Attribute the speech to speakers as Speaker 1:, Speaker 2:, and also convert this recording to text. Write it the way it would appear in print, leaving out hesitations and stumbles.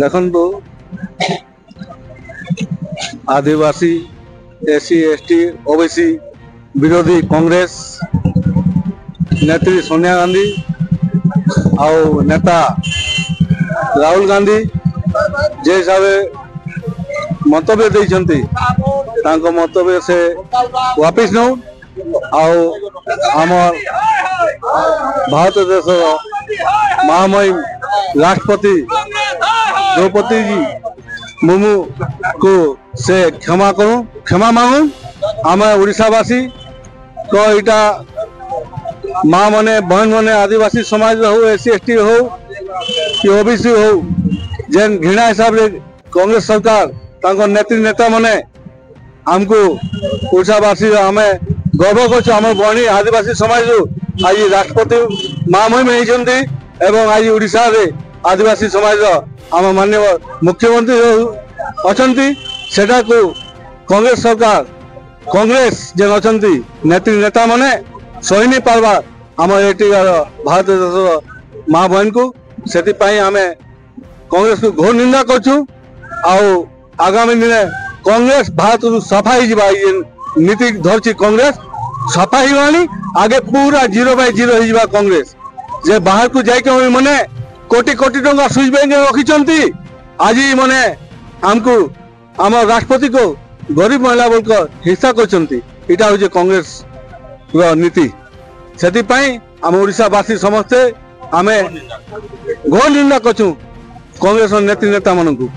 Speaker 1: देखो आदिवासी SC ST OBC विरोधी कांग्रेस नेत्री सोनिया गांधी आउ नेता राहुल गांधी जे हिसाब मंतव्य देइछंती तांको मंतव्य से वापिस नौ आमर भारत देश महामहिम राष्ट्रपति द्रौपदी जी मुर्मू को से क्षमा मांगू आम ओडिशावासी तो यहाँ माँ मने बहन मने आदिवासी समाज हो एससी एसटी हो कि ओबीसी हो जेन घृणा हिसाब से कांग्रेस सरकार तांको नेता मने आमको ओडिशावासी आम गर्व कर बहनी आदिवासी समाज आज राष्ट्रपति महामहिम होती एवं आज ओडिशा रे आदिवासी समाज आम माननीय मुख्यमंत्री अच्छा सेटा को कांग्रेस सरकार कांग्रेस जेन अच्छा नेता माने सही नहीं पार्बा आम एटिकार भारत देश माँ बहन को से आम कांग्रेस को घोर निंदा करछु आगामी दिन कांग्रेस भारत सफा हो नीति धरची कांग्रेस सफा हो आगे पूरा 0 बाय 0 हो कांग्रेस जे बाहर को जाके मने कोटी कोटी टंका स्विच बैंक रखी आज मने आमको आम राष्ट्रपति को गरीब महिला बोलकर हिंसा करटा हूँ कांग्रेस नीति से आम ओडिशावासी समस्ते आम घोर निंदा करछु कांग्रेस नेता मानू।